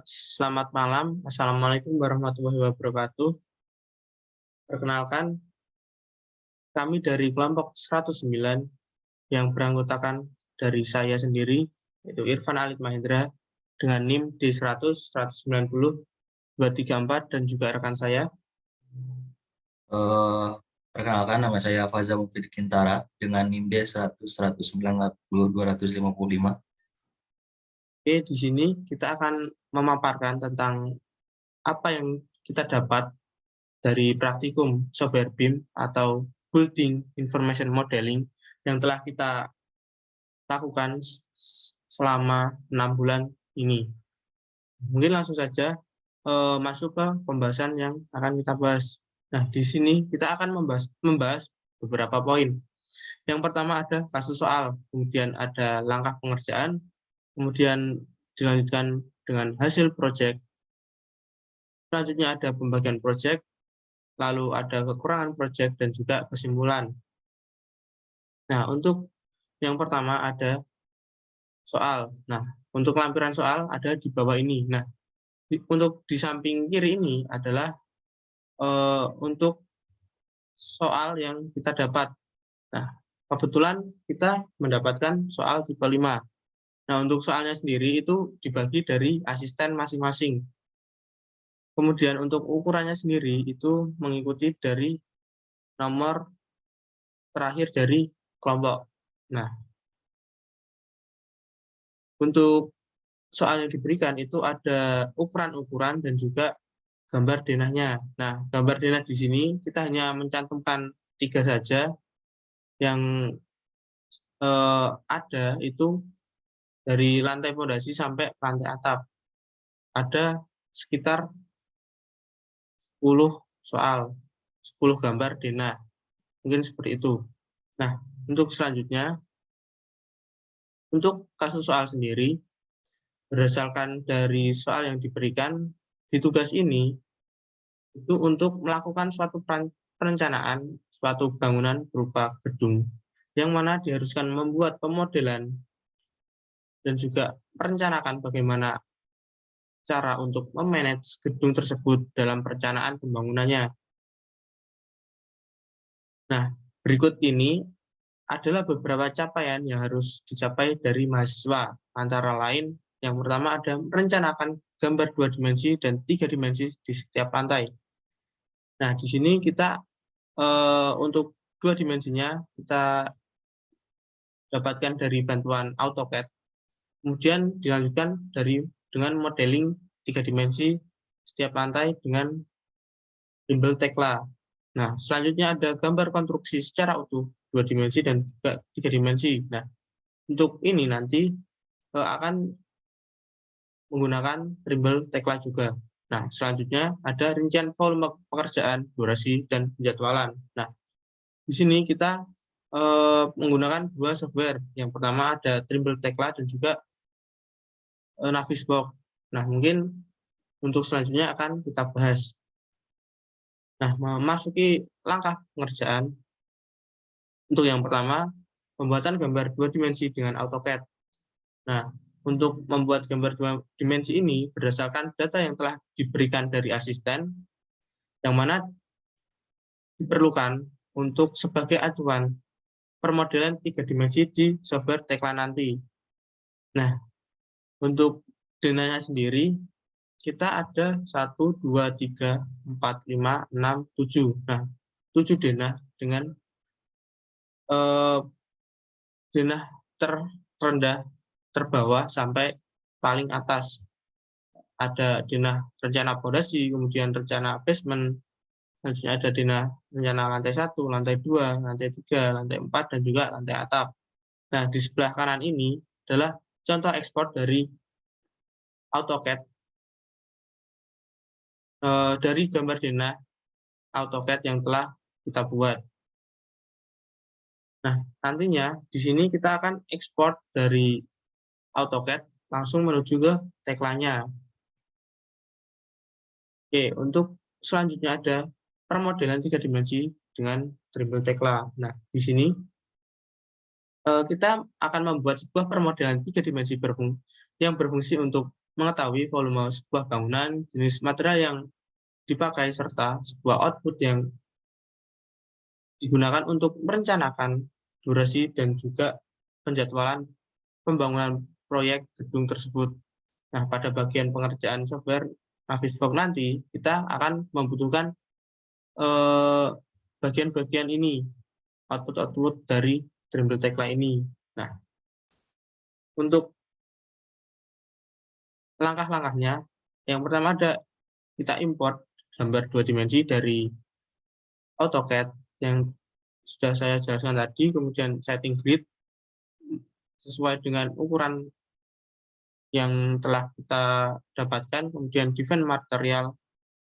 Selamat malam. Assalamualaikum warahmatullahi wabarakatuh. Perkenalkan, kami dari kelompok 109 yang beranggotakan dari saya sendiri, yaitu Irfan Alit Mahendra, dengan NIM D100, 190, 234, dan juga rekan saya. Eh, Perkenalkan, nama saya Faza Mufid Kintara dengan NIM D 100 190 255. Oke, di sini kita akan memaparkan tentang apa yang kita dapat dari praktikum software BIM atau Building Information Modeling yang telah kita lakukan selama 6 bulan ini. Mungkin langsung saja masuk ke pembahasan yang akan kita bahas. Nah, di sini kita akan membahas beberapa poin. Yang pertama ada kasus soal, kemudian ada langkah pengerjaan, kemudian dilanjutkan dengan hasil proyek, selanjutnya ada pembagian proyek, lalu ada kekurangan proyek dan juga kesimpulan. Nah, untuk yang pertama ada soal. Nah, untuk lampiran soal ada di bawah ini. Nah, untuk di samping kiri ini adalah untuk soal yang kita dapat. Nah, kebetulan kita mendapatkan soal tipe 5. Nah, untuk soalnya sendiri itu dibagi dari asisten masing-masing. Kemudian untuk ukurannya sendiri itu mengikuti dari nomor terakhir dari kelompok. Nah, untuk soal yang diberikan itu ada ukuran-ukuran dan juga gambar denahnya. Nah, gambar denah di sini kita hanya mencantumkan 3 saja yang ada itu dari lantai fondasi sampai lantai atap. Ada sekitar 10 soal, 10 gambar denah. Mungkin seperti itu. Nah, untuk selanjutnya, untuk kasus soal sendiri, berdasarkan dari soal yang diberikan di tugas ini, itu untuk melakukan suatu perencanaan, suatu bangunan berupa gedung, yang mana diharuskan membuat pemodelan dan juga merencanakan bagaimana cara untuk memanage gedung tersebut dalam perencanaan pembangunannya. Nah, berikut ini adalah beberapa capaian yang harus dicapai dari mahasiswa. Antara lain, yang pertama ada merencanakan gambar 2 dimensi dan 3 dimensi di setiap lantai. Nah, di sini kita untuk 2 dimensinya kita dapatkan dari bantuan AutoCAD. Kemudian dilanjutkan dengan modeling 3 dimensi setiap lantai dengan timbel Tekla. Nah, selanjutnya ada gambar konstruksi secara utuh 2 dimensi dan juga 3 dimensi. Nah, untuk ini nanti akan menggunakan timbel Tekla juga. Nah, selanjutnya ada rincian volume pekerjaan, durasi, dan penjadwalan. Nah, di sini kita menggunakan 2 software. Yang pertama ada Trimble Tekla dan juga Navisworks. Nah, mungkin untuk selanjutnya akan kita bahas. Nah, memasuki langkah pengerjaan, untuk yang pertama, pembuatan gambar 2 dimensi dengan AutoCAD. Nah, untuk membuat gambar 2 dimensi ini berdasarkan data yang telah diberikan dari asisten, yang mana diperlukan untuk sebagai acuan permodelan 3 dimensi di software Tekla nanti. Nah, untuk denahnya sendiri, kita ada 1, 2, 3, 4, 5, 6, 7. Nah, 7 denah dengan denah terendah, terbawah, sampai paling atas. Ada denah rencana fondasi, kemudian rencana basement, selanjutnya ada denah rencana lantai 1, lantai 2, lantai 3, lantai 4, dan juga lantai atap. Nah, di sebelah kanan ini adalah contoh ekspor dari AutoCAD dari gambar denah AutoCAD yang telah kita buat. Nah, nantinya di sini kita akan ekspor dari AutoCAD langsung menuju ke Tekla-nya. Oke, untuk selanjutnya ada permodelan 3 dimensi dengan Trimble Tekla. Nah, di sini kita akan membuat sebuah permodelan 3 dimensi yang berfungsi untuk mengetahui volume sebuah bangunan, jenis material yang dipakai, serta sebuah output yang digunakan untuk merencanakan durasi dan juga penjadwalan pembangunan proyek gedung tersebut. Nah, pada bagian pengerjaan software Navisworks nanti, kita akan membutuhkan bagian-bagian ini, output-output dari Trimble Tekla ini. Nah, untuk langkah-langkahnya, yang pertama ada kita import gambar 2 dimensi dari AutoCAD yang sudah saya jelaskan tadi, kemudian setting grid sesuai dengan ukuran yang telah kita dapatkan, kemudian define material,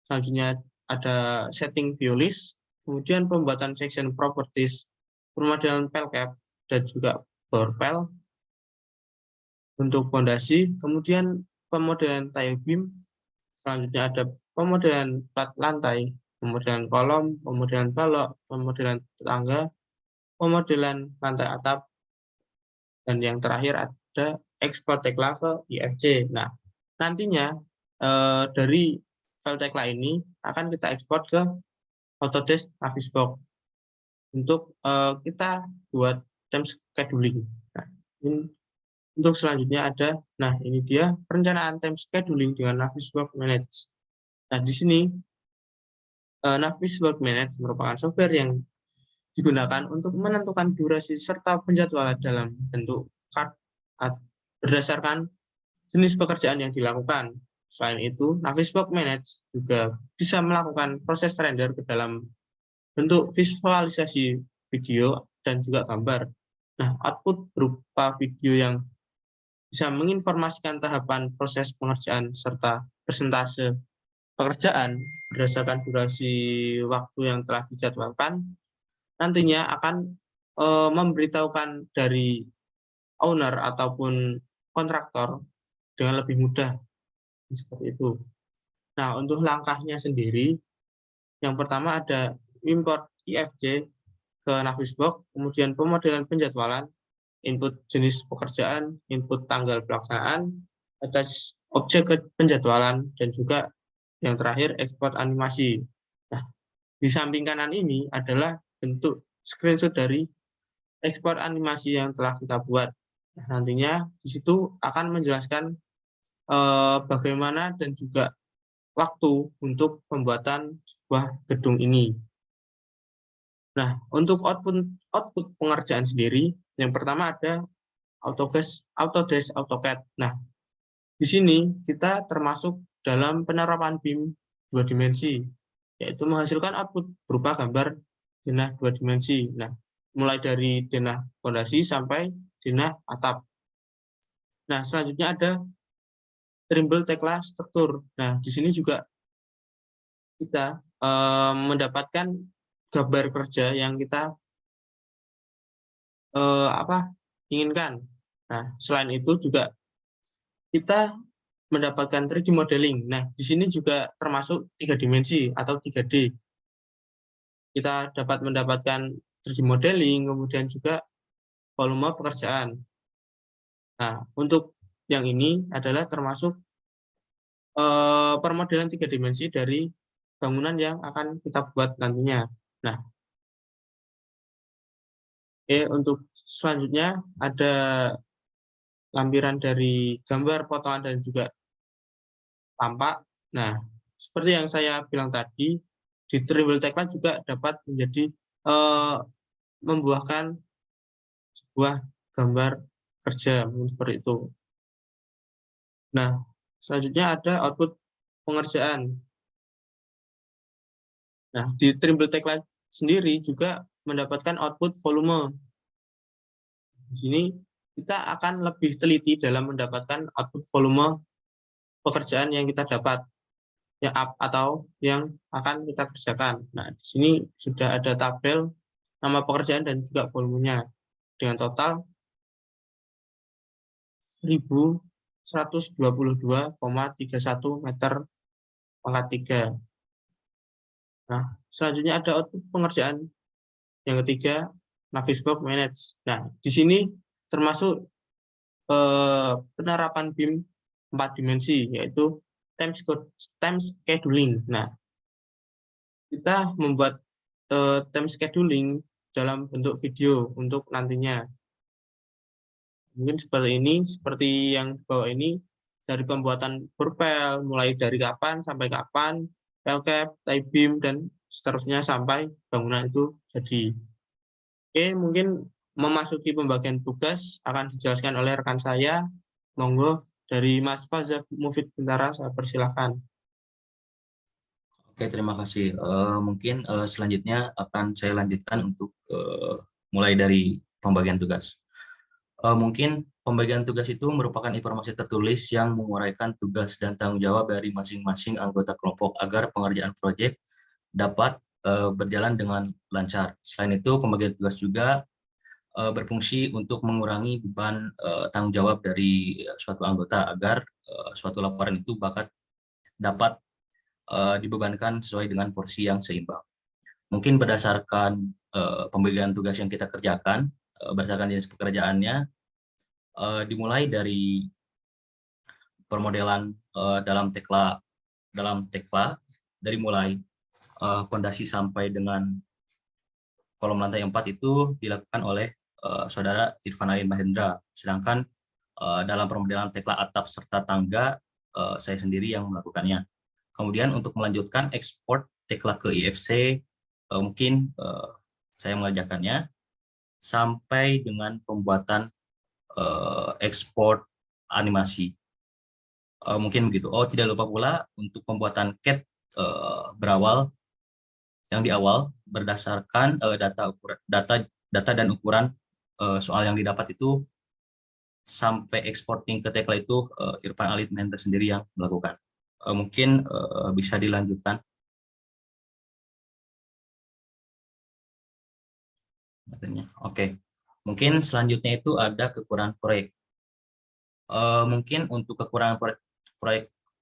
selanjutnya ada setting view list, kemudian pembuatan section properties, pemodelan pel cap, dan juga bore pel untuk fondasi, kemudian pemodelan tie beam, selanjutnya ada pemodelan plat lantai, pemodelan kolom, pemodelan balok, pemodelan tangga, pemodelan lantai atap, dan yang terakhir ada ekspor Tekla ke IFC. Nah, nantinya dari file Tekla ini akan kita ekspor ke Autodesk Navisworks untuk kita buat time scheduling. Nah, untuk selanjutnya ada, nah ini dia perencanaan time scheduling dengan Navisworks Manage. Nah, di sini Navisworks Manage merupakan software yang digunakan untuk menentukan durasi serta penjadwalan dalam bentuk card berdasarkan jenis pekerjaan yang dilakukan. Selain itu, Navisworks Manage juga bisa melakukan proses render ke dalam bentuk visualisasi video dan juga gambar. Nah, output berupa video yang bisa menginformasikan tahapan proses pengerjaan serta persentase pekerjaan berdasarkan durasi waktu yang telah dijadwalkan, nantinya akan memberitahukan dari owner ataupun kontraktor dengan lebih mudah, seperti itu. Nah, untuk langkahnya sendiri, yang pertama ada import IFC ke Navisworks, kemudian pemodelan penjadwalan, input jenis pekerjaan, input tanggal pelaksanaan, attach objek penjadwalan, dan juga yang terakhir ekspor animasi. Nah, di samping kanan ini adalah bentuk screenshot dari ekspor animasi yang telah kita buat. Nah, nantinya di situ akan menjelaskan bagaimana dan juga waktu untuk pembuatan sebuah gedung ini. Nah, untuk output pengerjaan sendiri, yang pertama ada Autodesk AutoCAD. Nah, di sini kita termasuk dalam penerapan BIM 2 dimensi, yaitu menghasilkan output berupa gambar denah 2 dimensi. Nah, mulai dari denah fondasi sampai denah atap. Nah, selanjutnya ada Trimble Tekla struktur. Nah, di sini juga kita mendapatkan gambar kerja yang kita inginkan. Nah, selain itu juga kita mendapatkan 3D modeling. Nah, di sini juga termasuk 3 dimensi atau 3D. Kita dapat mendapatkan 3D modeling, kemudian juga volume pekerjaan. Nah, untuk yang ini adalah termasuk permodelan 3 dimensi dari bangunan yang akan kita buat nantinya. Nah, untuk selanjutnya ada lampiran dari gambar, potongan, dan juga tampak. Nah, seperti yang saya bilang tadi, di Trimble Tekla juga dapat menjadi membuahkan sebuah gambar kerja seperti itu. Nah, selanjutnya ada output pengerjaan. Nah, di Trimble Tekla sendiri juga mendapatkan output volume. Di sini kita akan lebih teliti dalam mendapatkan output volume pekerjaan yang kita dapat, yang atau yang akan kita kerjakan. Nah, di sini sudah ada tabel nama pekerjaan dan juga volumenya dengan total 1122,31 meter pangkat 3. Nah, selanjutnya ada output pengerjaan yang ketiga, Navisworks Manage. Nah, di sini termasuk penerapan BIM 4 dimensi, yaitu time scheduling. Nah, kita membuat time scheduling dalam bentuk video untuk nantinya. Mungkin seperti ini, seperti yang di bawah ini, dari pembuatan purpel, mulai dari kapan sampai kapan, pelcap, tie beam, dan seterusnya sampai bangunan itu jadi. Oke, mungkin memasuki pembagian tugas akan dijelaskan oleh rekan saya. Monggo dari Mas Faza Mufid Kintara, saya persilahkan. Oke, terima kasih. Mungkin selanjutnya akan saya lanjutkan untuk mulai dari pembagian tugas. Mungkin pembagian tugas itu merupakan informasi tertulis yang menguraikan tugas dan tanggung jawab dari masing-masing anggota kelompok agar pengerjaan proyek dapat berjalan dengan lancar. Selain itu, pembagian tugas juga berfungsi untuk mengurangi beban tanggung jawab dari suatu anggota agar suatu laporan itu dapat dibebankan sesuai dengan porsi yang seimbang. Mungkin berdasarkan pembagian tugas yang kita kerjakan, berdasarkan jenis pekerjaannya, dimulai dari permodelan dalam tekla dari mulai fondasi sampai dengan kolom lantai 4 itu dilakukan oleh saudara Irfan Ali Mahendra, sedangkan dalam permodelan tekla atap serta tangga saya sendiri yang melakukannya. Kemudian untuk melanjutkan ekspor tekla ke IFC, mungkin saya mengerjakannya sampai dengan pembuatan ekspor animasi. Mungkin begitu. Oh, tidak lupa pula untuk pembuatan CAD berawal yang di awal berdasarkan data dan ukuran soal yang didapat itu sampai eksporting ke tekla itu Irfan Ali Mahendra sendiri yang melakukan. Mungkin bisa dilanjutkan. Oke. Mungkin selanjutnya itu ada kekurangan proyek. Mungkin untuk kekurangan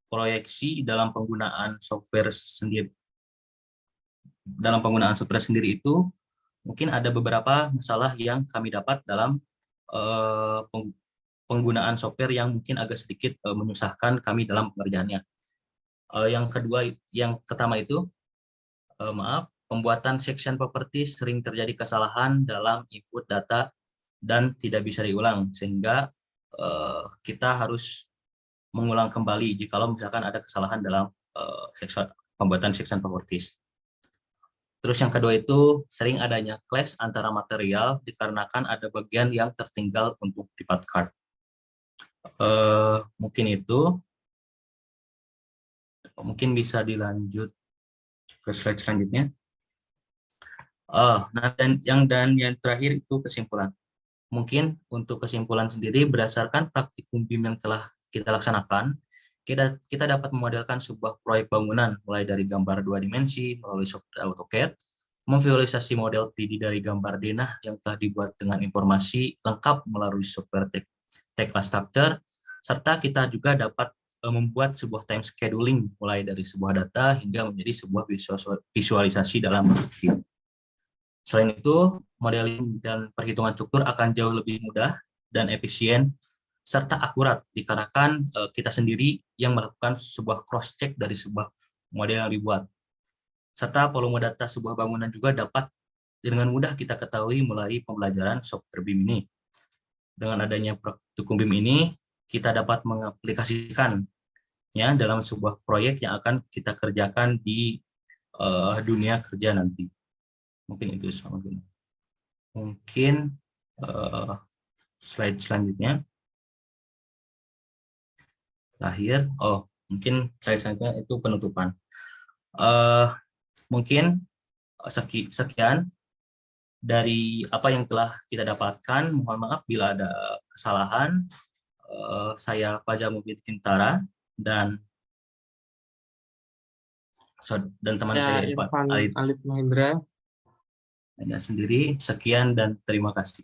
proyeksi dalam penggunaan software sendiri itu mungkin ada beberapa masalah yang kami dapat dalam penggunaan software yang mungkin agak sedikit menyusahkan kami dalam pengerjaannya. Yang pertama itu pembuatan section property sering terjadi kesalahan dalam input data dan tidak bisa diulang, sehingga kita harus mengulang kembali jikalau misalkan ada kesalahan dalam pembuatan section properties. Terus yang kedua itu sering adanya clash antara material dikarenakan ada bagian yang tertinggal untuk di part card. Mungkin itu. Mungkin bisa dilanjut ke slide selanjutnya. Nah, yang terakhir itu kesimpulan. Mungkin untuk kesimpulan sendiri berdasarkan praktikum BIM yang telah kita laksanakan, kita dapat memodelkan sebuah proyek bangunan mulai dari gambar 2 dimensi melalui software AutoCAD, memvisualisasi model 3D dari gambar denah yang telah dibuat dengan informasi lengkap melalui software Tekla Structure, serta kita juga dapat membuat sebuah time scheduling mulai dari sebuah data hingga menjadi sebuah visualisasi dalam BIM. Selain itu, modeling dan perhitungan struktur akan jauh lebih mudah dan efisien serta akurat dikarenakan kita sendiri yang melakukan sebuah cross-check dari sebuah model yang dibuat. Serta volume data sebuah bangunan juga dapat dengan mudah kita ketahui melalui pembelajaran software BIM ini. Dengan adanya praktikum BIM ini, kita dapat mengaplikasikannya dalam sebuah proyek yang akan kita kerjakan di dunia kerja nanti. Mungkin itu sama. Mungkin slide selanjutnya. Terakhir, mungkin slide selanjutnya itu penutupan. Mungkin sekian dari apa yang telah kita dapatkan. Mohon maaf bila ada kesalahan. Saya Faza Mufid Kintara dan teman saya Irfan Ali Mahendra sendiri. Sekian dan terima kasih.